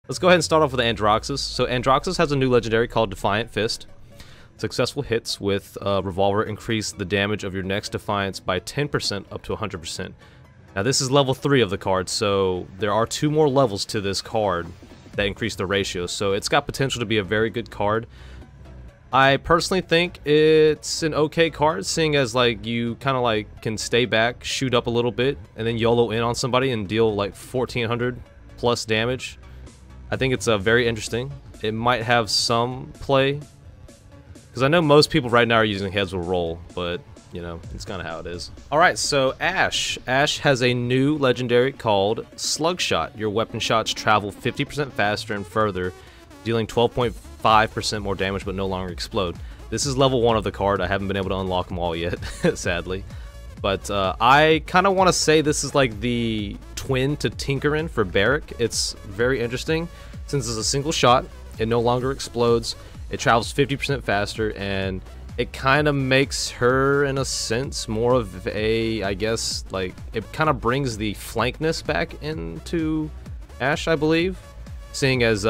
Let's go ahead and start off with Androxus. So Androxus has a new legendary called Defiant Fist. Successful hits with Revolver increase the damage of your next Defiance by 10% up to 100%. Now this is level 3 of the card, so there are 2 more levels to this card that increase the ratio, so it's got potential to be a very good card. I personally think it's an okay card, seeing as like you kind of like can stay back, shoot up a little bit, and then YOLO in on somebody and deal like 1400 plus damage. I think it's very interesting. It might have some play, because I know most people right now are using Heads Will Roll, but you know, it's kind of how it is. Alright, so Ash. Ash has a new legendary called Slugshot. Your weapon shots travel 50% faster and further, dealing 12.5% more damage but no longer explode. This is level 1 of the card. I haven't been able to unlock them all yet, sadly. But I kind of want to say this is like the twin to Tinkerin for Barrack. It's very interesting. Since it's a single shot, it no longer explodes, it travels 50% faster, and it kind of makes her, in a sense, more of a, I guess, like, it kind of brings the flankness back into Ash, I believe. Seeing as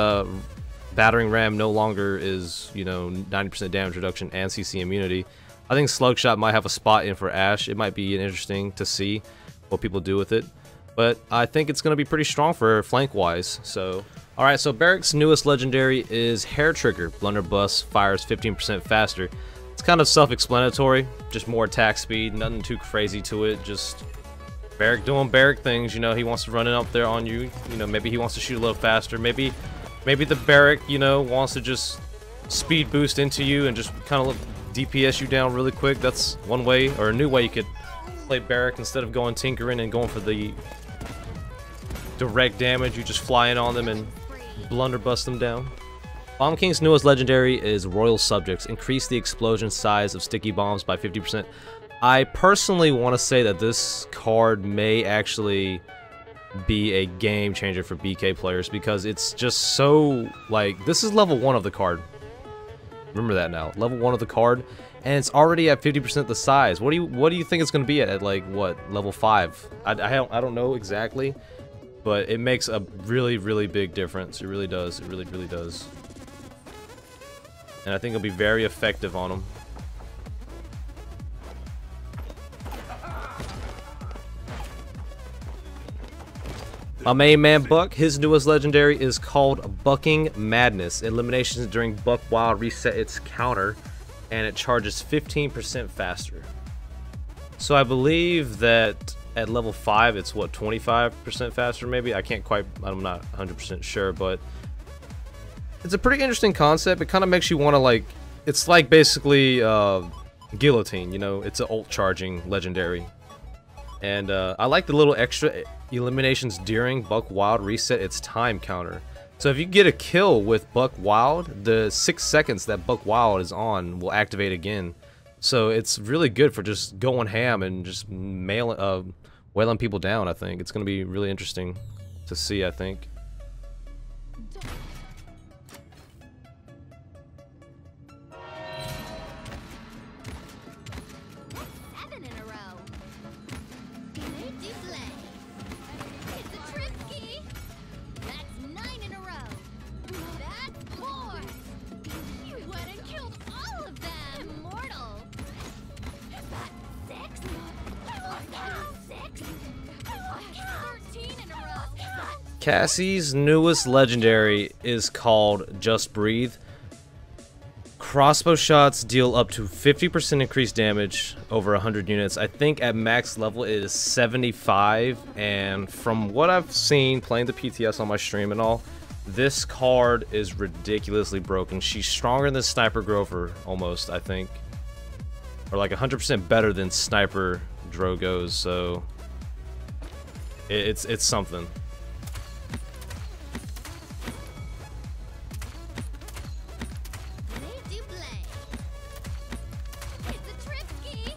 Battering Ram no longer is, you know, 90% damage reduction and CC immunity. I think Slugshot might have a spot in for Ash. It might be interesting to see what people do with it. But I think it's going to be pretty strong for her flank-wise, so... Alright, so Barrack's newest legendary is Hair Trigger. Blunderbuss fires 15% faster. It's kind of self-explanatory, just more attack speed, nothing too crazy to it, just Barrack doing Barrack things, you know, he wants to run it up there on you, you know, maybe he wants to shoot a little faster, maybe the Barrack, you know, wants to just speed boost into you and just kind of DPS you down really quick. That's one way, or a new way you could play Barrack. Instead of going Tinkering and going for the direct damage, you just fly in on them and blunderbuss them down. Bomb King's newest legendary is Royal Subjects. Increase the explosion size of sticky bombs by 50%. I personally want to say that this card may actually be a game changer for BK players, because it's just so, like, this is level 1 of the card. Remember that now. Level 1 of the card, and it's already at 50% the size. What do you think it's going to be at like, what, level 5? I don't know exactly, but it makes a really, really big difference. It really does. It really, really does. And I think it'll be very effective on him. My main man Buck, his newest legendary is called Bucking Madness. Eliminations during Buck Wild reset its counter, and it charges 15% faster. So I believe that at level 5 it's what, 25% faster maybe? I'm not 100% sure, but it's a pretty interesting concept. It kind of makes you want to, like, it's like basically Guillotine, you know, it's an ult charging legendary. And I like the little extra eliminations during Buck Wild reset its time counter. So if you get a kill with Buck Wild, the 6 seconds that Buck Wild is on will activate again. So it's really good for just going ham and just wailing people down. I think it's going to be really interesting to see, I think. Cassie's newest legendary is called Just Breathe. Crossbow shots deal up to 50% increased damage over 100 units. I think at max level it is 75, and from what I've seen playing the PTS on my stream and all, this card is ridiculously broken. She's stronger than Sniper Grover almost, I think, or like 100% better than Sniper Drogos. So it's something.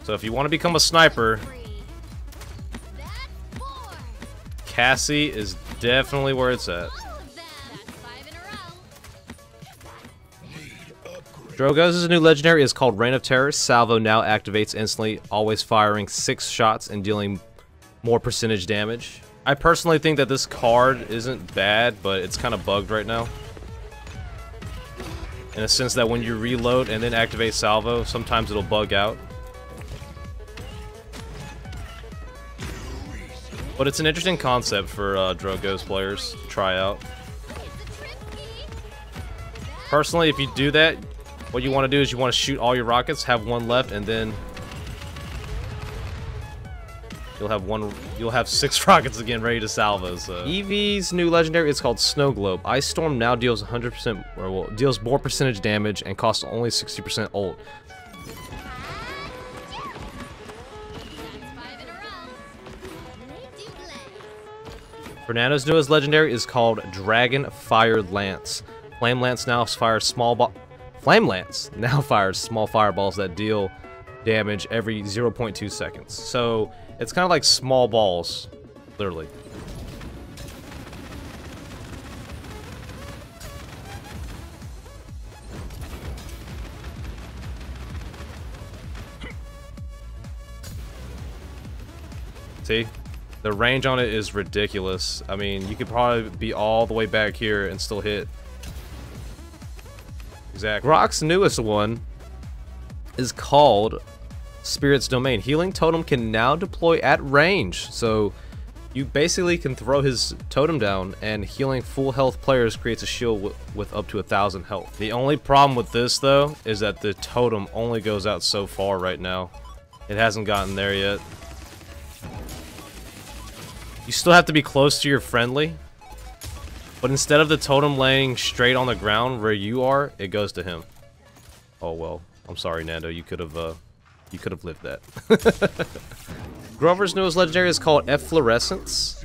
So if you want to become a sniper, Cassie is definitely where it's at. Drogo's new legendary is called Reign of Terror. Salvo now activates instantly, always firing 6 shots and dealing more percentage damage. I personally think that this card isn't bad, but it's kind of bugged right now. In a sense that when you reload and then activate salvo, sometimes it'll bug out. But it's an interesting concept for Drogo's players to try out. Personally, if you do that, what you want to do is you want to shoot all your rockets, have one left, and then you'll have 6 rockets again ready to salvo. So. Evie's new legendary is called Snow Globe. Ice Storm now deals 100%, or well, deals more percentage damage and costs only 60% ult. Fernando's newest legendary is called Dragon Fire Lance. Flame Lance now fires small fireballs that deal damage every 0.2 seconds. So it's kind of like small balls, literally. See? The range on it is ridiculous. I mean, you could probably be all the way back here and still hit. Exactly. Rock's newest one is called Spirit's Domain. Healing Totem can now deploy at range. So you basically can throw his totem down, and healing full health players creates a shield with up to 1,000 health. The only problem with this, though, is that the totem only goes out so far right now. It hasn't gotten there yet. You still have to be close to your friendly, but instead of the totem laying straight on the ground where you are, it goes to him. Oh well, I'm sorry, Nando. You could have lived that. Grover's newest legendary is called Florescence.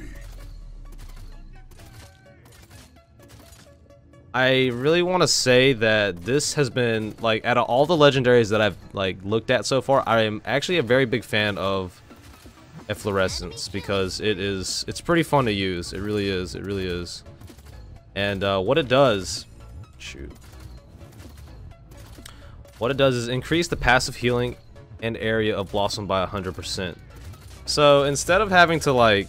I really want to say that this has been, like, out of all the legendaries that I've looked at so far, I am actually a very big fan of Florescence because it's pretty fun to use. It really is. And what it does, what it does is increase the passive healing and area of Blossom by 100%. So instead of having to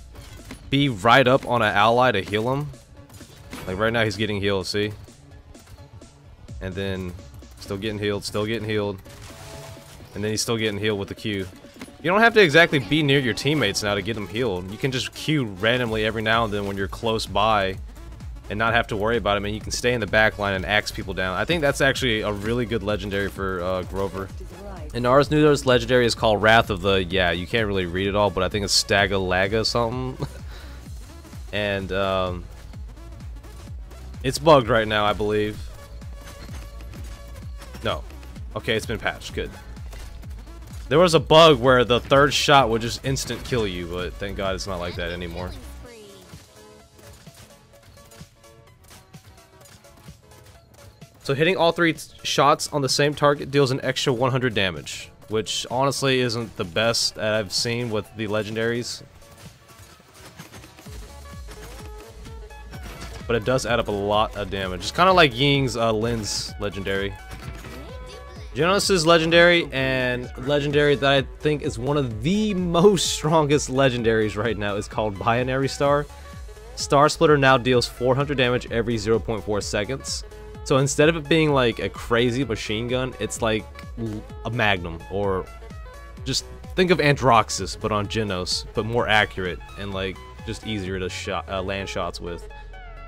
be right up on an ally to heal him, like right now he's getting healed, see? And then still getting healed, and then he's still getting healed with the Q. You don't have to exactly be near your teammates now to get them healed. You can just Q randomly every now and then when you're close by and not have to worry about it, and you can stay in the back line and axe people down. I think that's actually a really good legendary for Grover. And ours newest legendary is called Wrath of the, yeah, you can't really read it all, but I think it's Stagalaga something. And it's bugged right now, I believe. No. Okay, it's been patched. Good. There was a bug where the third shot would just instant kill you, but thank God it's not like that anymore. So hitting all 3 shots on the same target deals an extra 100 damage, which honestly isn't the best that I've seen with the legendaries. But it does add up a lot of damage. It's kind of like Ying's Lin's legendary. Genos' legendary, and legendary that I think is one of the most strongest legendaries right now is called Binary Star. Star Splitter now deals 400 damage every 0.4 seconds. So instead of it being like a crazy machine gun, it's like a Magnum, or just think of Androxus but on Genos, but more accurate and just easier to land shots with.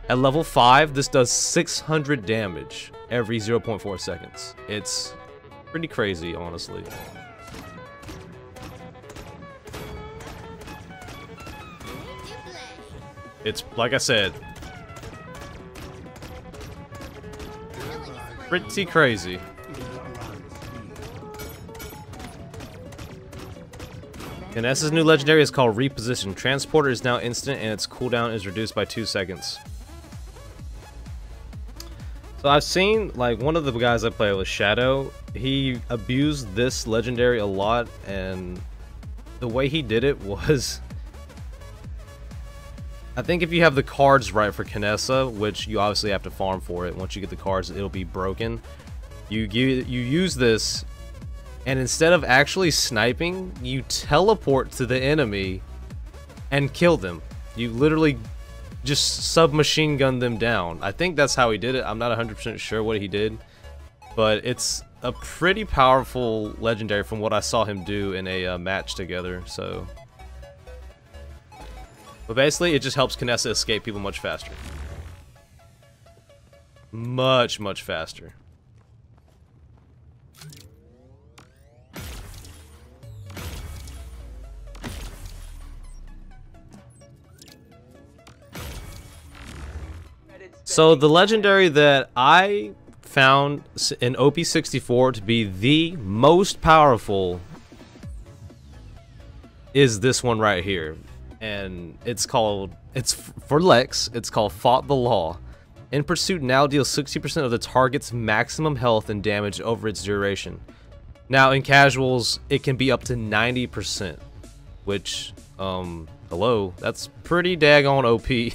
At level 5, this does 600 damage every 0.4 seconds. It's pretty crazy, honestly. It's, like I said, pretty crazy. And S's new legendary is called Repositioned Transporter, is now instant, and its cooldown is reduced by 2 seconds. So I've seen, one of the guys I play with, Shadow, he abused this legendary a lot, and the way he did it was, I think if you have the cards right for Kinessa, which you obviously have to farm for it, once you get the cards it'll be broken, you use this, and instead of actually sniping, you teleport to the enemy and kill them. You literally just submachine gun them down. I think that's how he did it. I'm not 100% sure what he did, but it's a pretty powerful legendary from what I saw him do in a match together. So, but basically, it just helps Kinessa escape people much faster. Much faster. So the legendary that I found in OB64 to be the most powerful is this one right here, and it's for Lex. It's called Fought the Law. In Pursuit now deals 60% of the target's maximum health and damage over its duration. Now in casuals it can be up to 90%, which hello, that's pretty daggone OP.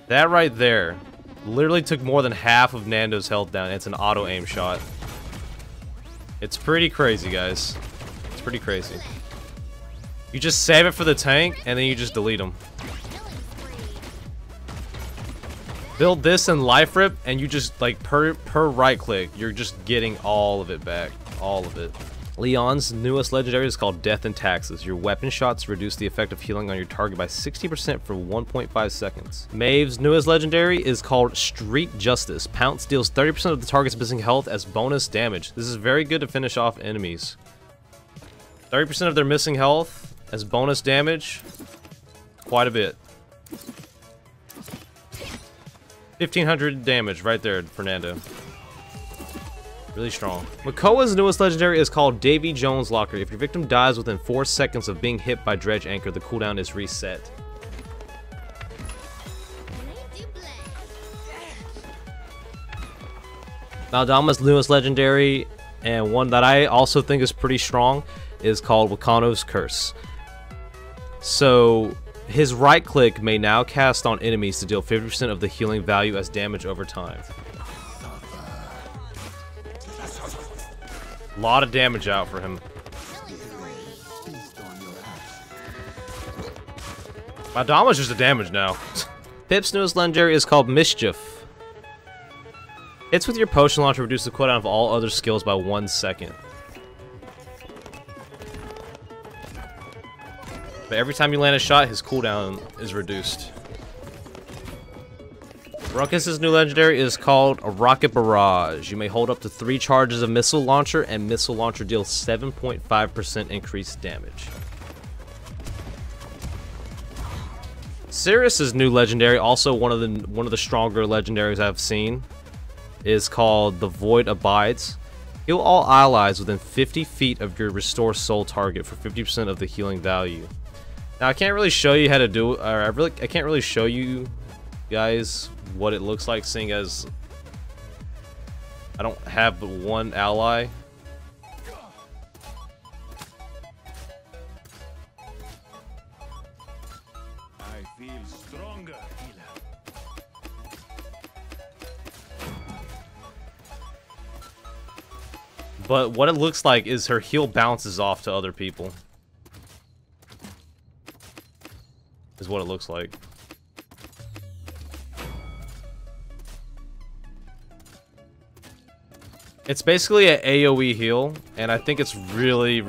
That right there literally took more than half of Nando's health down. It's an auto aim shot. It's pretty crazy, guys. It's pretty crazy. You just save it for the tank and then you just delete them. Build this in Life Rip and you just like per right click, you're just getting all of it back. All of it. Leon's newest legendary is called Death and Taxes. Your weapon shots reduce the effect of healing on your target by 60% for 1.5 seconds. Maeve's newest legendary is called Street Justice. Pounce deals 30% of the target's missing health as bonus damage. This is very good to finish off enemies. 30% of their missing health as bonus damage. Quite a bit. 1500 damage right there, Fernando. Really strong. Makoa's newest legendary is called Davy Jones Locker. If your victim dies within 4 seconds of being hit by Dredge Anchor, the cooldown is reset. Maldama's newest legendary, and one that I also think is pretty strong, is called Mikanos Curse. So his right click may now cast on enemies to deal 50% of the healing value as damage over time. A lot of damage out for him. Madama's just a damage now. Pip's newest legendary is called Mischief. Hits with your potion launcher reduce the cooldown of all other skills by 1 second. But every time you land a shot, his cooldown is reduced. Ruckus' new legendary is called a Rocket Barrage. You may hold up to 3 charges of Missile Launcher, and Missile Launcher deals 7.5% increased damage. Sirius's new legendary, also one of the stronger legendaries I've seen, is called the Void Abides. Heal all allies within 50 feet of your Restore Soul target for 50% of the healing value. Now I can't really show you how to do it, or I can't really show you guys what it looks like, seeing as I don't have but one ally. I feel stronger, But what it looks like is her heal bounces off to other people. Is what it looks like. It's basically an AoE heal, and I think it's really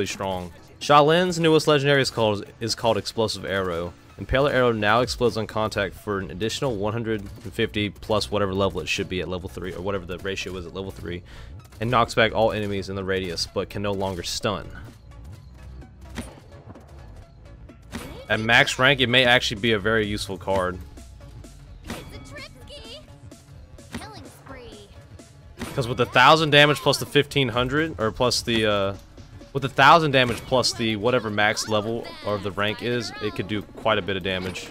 strong. Shaolin's newest legendary is called Explosive Arrow. Impaler Arrow now explodes on contact for an additional 150 plus whatever level it should be at level 3, or whatever the ratio is at level 3, and knocks back all enemies in the radius, but can no longer stun. At max rank, it may actually be a very useful card. Because with the 1000 damage plus the 1500, or plus the, with the 1000 damage plus the whatever max level or the rank is, it could do quite a bit of damage.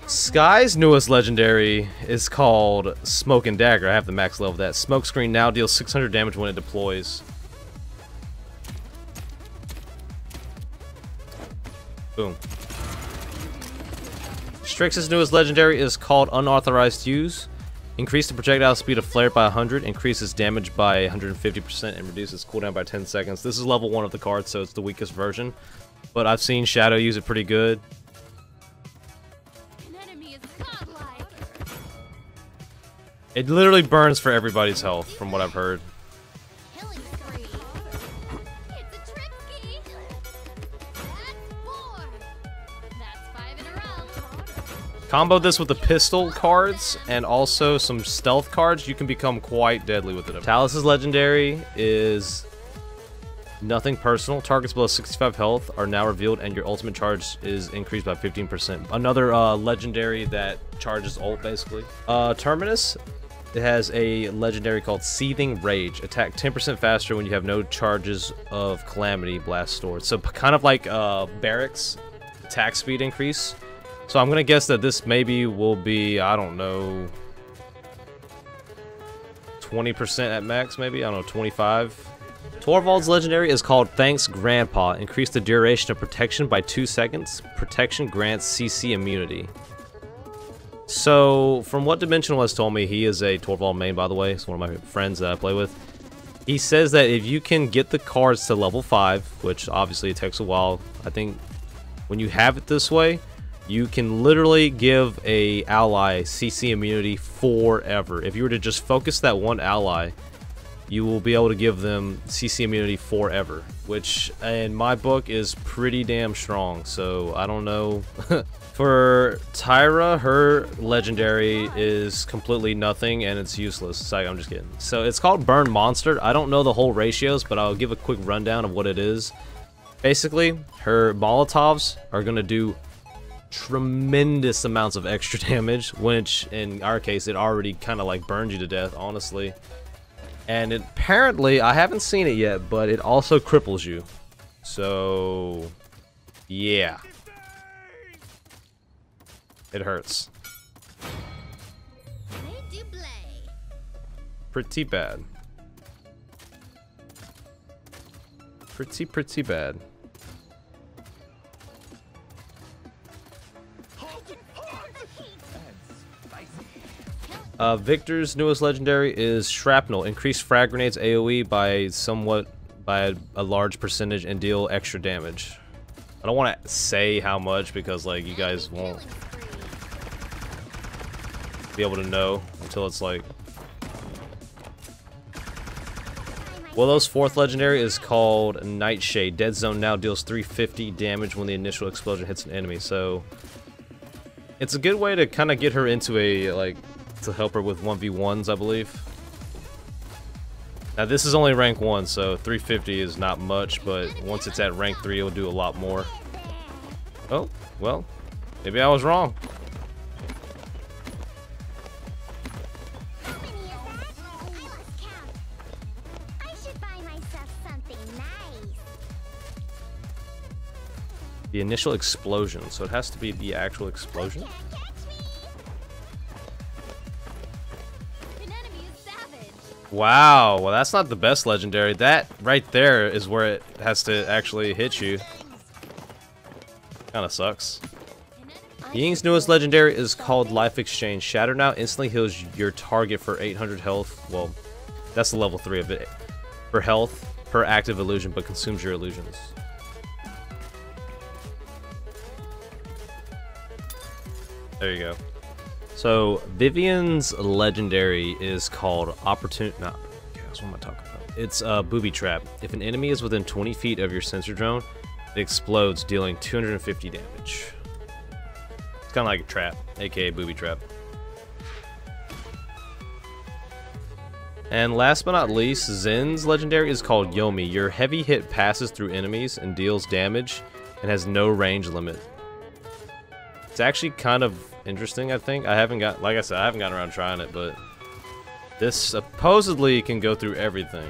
Sky's newest legendary is called Smoke and Dagger. I have the max level of that. Smokescreen now deals 600 damage when it deploys. Boom. Strix's newest legendary is called Unauthorized Use. Increase the projectile speed of flare by 100, increases damage by 150%, and reduces cooldown by 10 seconds. This is level 1 of the card, so it's the weakest version. But I've seen Shadow use it pretty good. It literally burns for everybody's health, from what I've heard. Combo this with the pistol cards and also some stealth cards, you can become quite deadly with it. Talus's legendary is nothing personal. Targets below 65 health are now revealed and your ultimate charge is increased by 15%. Another legendary that charges ult basically. Terminus, it has a legendary called Seething Rage. Attack 10% faster when you have no charges of Calamity Blast stored. So kind of like Barrack's attack speed increase. So I'm gonna guess that this maybe will be, I don't know, 20% at max, maybe? I don't know, 25? Torvald's legendary is called Thanks Grandpa. Increase the duration of protection by 2 seconds. Protection grants CC immunity. So, from what Dimensional has told me, he is a Torvald main, by the way. It's one of my friends that I play with. He says that if you can get the cards to level 5, which obviously it takes a while, I think when you have it this way, you can literally give a ally CC immunity forever. If you were to just focus that one ally, you will be able to give them CC immunity forever, which in my book is pretty damn strong. So I don't know. For Tyra, her legendary is completely nothing and it's useless. Sorry, I'm just kidding. So it's called Burn Monster. I don't know the whole ratios, but I'll give a quick rundown of what it is. Basically, her Molotovs are gonna do tremendous amounts of extra damage, which in our case it already kind of like burned you to death, honestly. And it, apparently, I haven't seen it yet, but it also cripples you. So yeah, it hurts pretty bad, pretty bad. Victor's newest legendary is Shrapnel. Increase frag grenades AoE by a large percentage and deal extra damage. I don't want to say how much because like you guys won't be able to know until it's like. Willow's fourth legendary is called Nightshade. Dead Zone now deals 350 damage when the initial explosion hits an enemy. So it's a good way to kind of get her into a like. To help her with 1v1s, I believe. Now this is only rank 1, so 350 is not much, but once it's at rank 3, it'll do a lot more. Oh, well, maybe I was wrong. The initial explosion, so it has to be the actual explosion? Wow, well that's not the best legendary. That right there is where it has to actually hit you. Kinda sucks. Ying's newest legendary is called Life Exchange. Shatter now instantly heals your target for 800 health. Well, that's the level 3 of it. For health per active illusion, but consumes your illusions. There you go. So Vivian's legendary is called what am I talking about? It's Booby Trap. If an enemy is within 20 feet of your sensor drone, it explodes, dealing 250 damage. It's kind of like a trap, aka Booby Trap. And last but not least, Zen's legendary is called Yomi. Your heavy hit passes through enemies and deals damage and has no range limit. It's actually kind of interesting, I think. Like I said, I haven't gotten around trying it, but this supposedly can go through everything.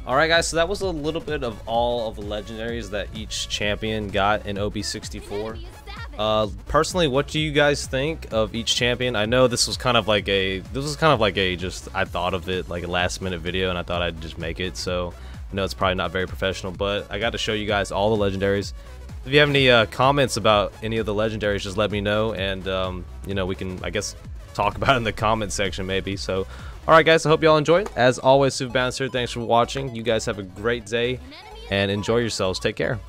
Alright guys, so that was a little bit of all of the legendaries that each champion got in OB64. Personally, what do you guys think of each champion? I know this was kind of like a just I thought of it like a last minute video and I thought I'd just make it, so I know it's probably not very professional, but I got to show you guys all the legendaries. If you have any comments about any of the legendaries, just let me know, and you know, we can, I guess, talk about it in the comment section maybe. So alright guys, I hope y'all enjoyed. As always, Supabounce here, thanks for watching. You guys have a great day and enjoy yourselves. Take care.